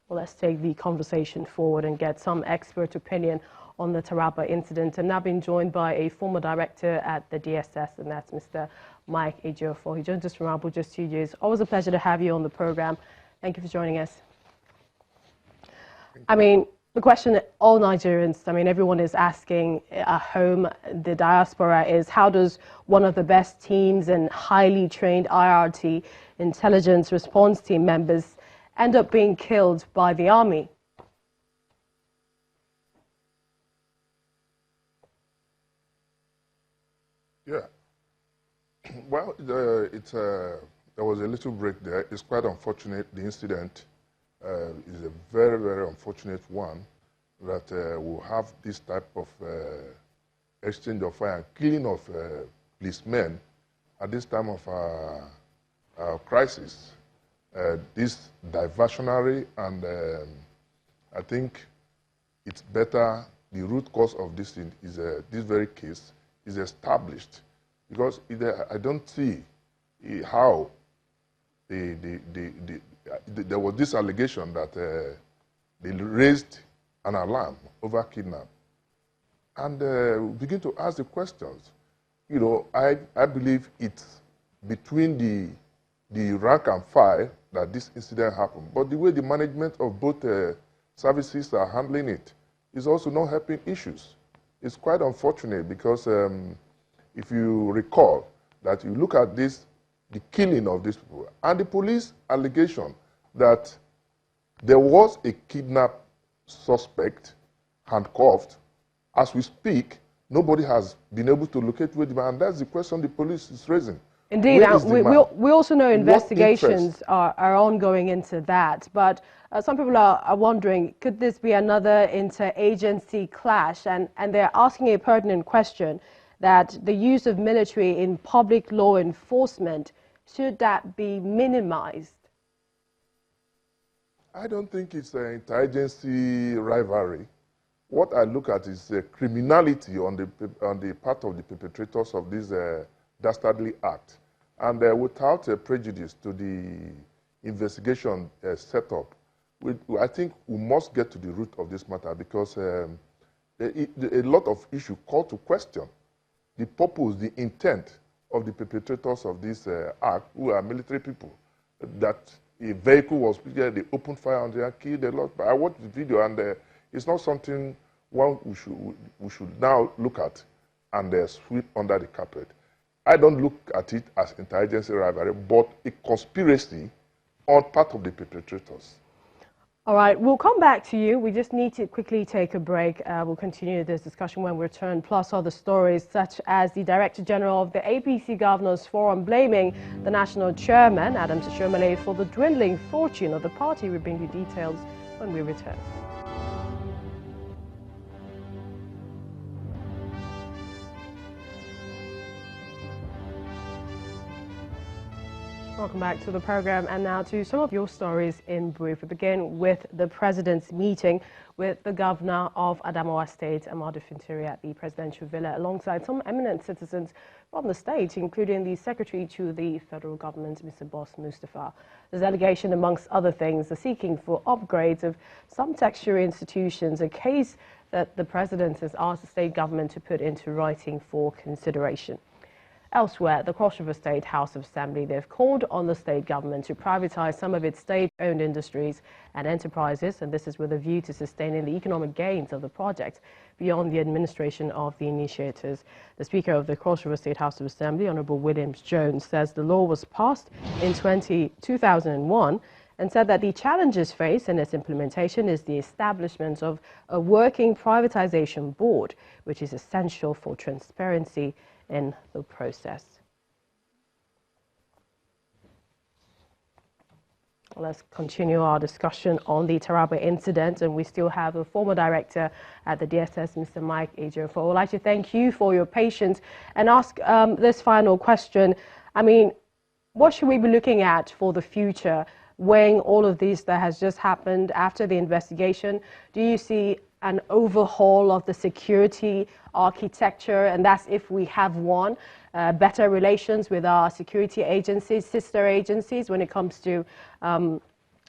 Well, let's take the conversation forward and get some expert opinion on the Taraba incident. And now being joined by a former director at the DSS, and that's Mr. Mike Ejiofor. He joins us from Abuja Studios. Always a pleasure to have you on the program. Thank you for joining us. I mean, the question that all Nigerians, everyone is asking at home, the diaspora, is how does one of the best teams and highly trained IRT, intelligence response team members, end up being killed by the army? Yeah. Well, there was a little break there. It's quite unfortunate. The incident is a very, very unfortunate one that will have this type of exchange of fire and killing of policemen at this time of our crisis. This diversionary, and I think it's better the root cause of this thing is this very case is established, because I don't see how there was this allegation that they raised an alarm over kidnap, and begin to ask the questions. You know, I believe it's between the rank and file that this incident happened, but the way the management of both services are handling it is also not helping issues. It's quite unfortunate, because if you recall that you look at the killing of these people, and the police allegation that there was a kidnap suspect handcuffed. As we speak, nobody has been able to locate where the man, and that's the question the police is raising. Indeed, we also know investigations are ongoing into that, but some people are wondering, could this be another interagency clash? And they're asking a pertinent question, that the use of military in public law enforcement, should that be minimized? I don't think it's an interagency rivalry. What I look at is criminality on the part of the perpetrators of this dastardly act, and without a prejudice to the investigation setup. I think we must get to the root of this matter, because a lot of issues call to question the purpose, the intent of the perpetrators of this act, who are military people. That a vehicle was there, they opened fire on their killed a lot. But I watched the video, and it's not something we should now look at and sweep under the carpet. I don't look at it as interagency rivalry, but a conspiracy on part of the perpetrators. All right, we'll come back to you. We just need to quickly take a break. We'll continue this discussion when we return, plus other stories such as the Director General of the APC Governors Forum blaming the National Chairman, Adams Ashomale, for the dwindling fortune of the party. We'll bring you details when we return. Welcome back to the program, and now to some of your stories in brief. We begin with the President's meeting with the Governor of Adamawa State, Amadu Fintiri, at the Presidential Villa, alongside some eminent citizens from the state, including the Secretary to the Federal Government, Mr. Boss Mustafa. The delegation, amongst other things, are seeking for upgrades of some tertiary institutions, a case that the President has asked the state government to put into writing for consideration. Elsewhere, the Cross River State House of Assembly, they've called on the state government to privatize some of its state-owned industries and enterprises, and this is with a view to sustaining the economic gains of the project beyond the administration of the initiators. The Speaker of the Cross River State House of Assembly, Honorable Williams Jones, says the law was passed in 2001 and said that the challenges faced in its implementation is the establishment of a working privatization board, which is essential for transparency in the process. Let's continue our discussion on the Taraba incident, and we still have a former director at the DSS, Mr. Mike Ejiofor. I would like to thank you for your patience and ask this final question. I mean, what should we be looking at for the future, weighing all of this that has just happened after the investigation? Do you see an overhaul of the security architecture, and that's if we have one, better relations with our security agencies, sister agencies, when it comes to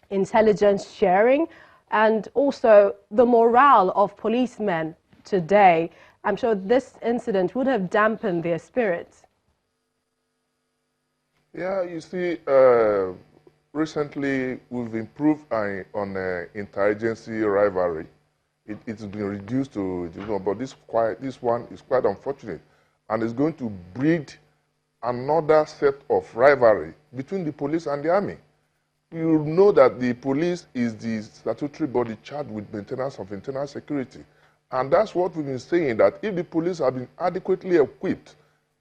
intelligence sharing? and also the morale of policemen today. I'm sure this incident would have dampened their spirits. Yeah, you see, recently we've improved on interagency rivalry. It's been reduced to, but this one is quite unfortunate, and it's going to breed another set of rivalry between the police and the army. You know that the police is the statutory body charged with maintenance of internal security, and that's what we've been saying, that if the police have been adequately equipped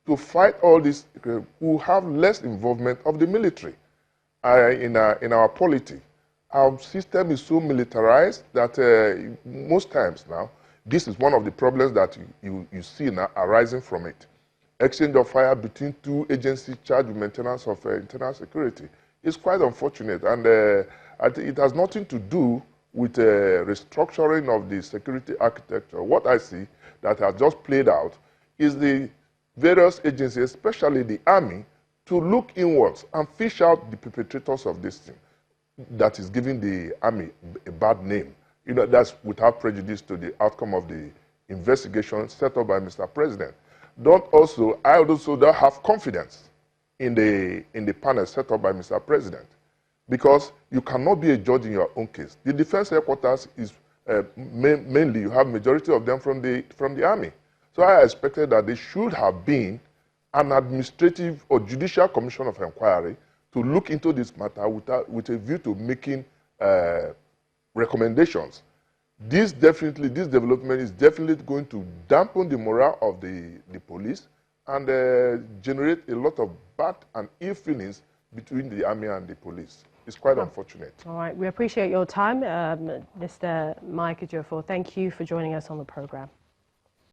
to fight all this, we'll have less involvement of the military in our polity. Our system is so militarized that most times now, this is one of the problems that you see now arising from it. Exchange of fire between two agencies charged with maintenance of internal security is quite unfortunate, and it has nothing to do with restructuring of the security architecture. What I see that has just played out is the various agencies, especially the army, to look inwards and fish out the perpetrators of this thing that is giving the army a bad name. You know, that's without prejudice to the outcome of the investigation set up by Mr. President. I also don't have confidence in the panel set up by Mr. President, because you cannot be a judge in your own case. The defense headquarters is mainly, you have majority of them from the army. So I expected that there should have been an administrative or judicial commission of inquiry to look into this matter with a view to making recommendations. This development is definitely going to dampen the morale of the police and generate a lot of bad and ill feelings between the army and the police. It's quite unfortunate. All right, we appreciate your time, Mr. Mike Ejiofor. Thank you for joining us on the program.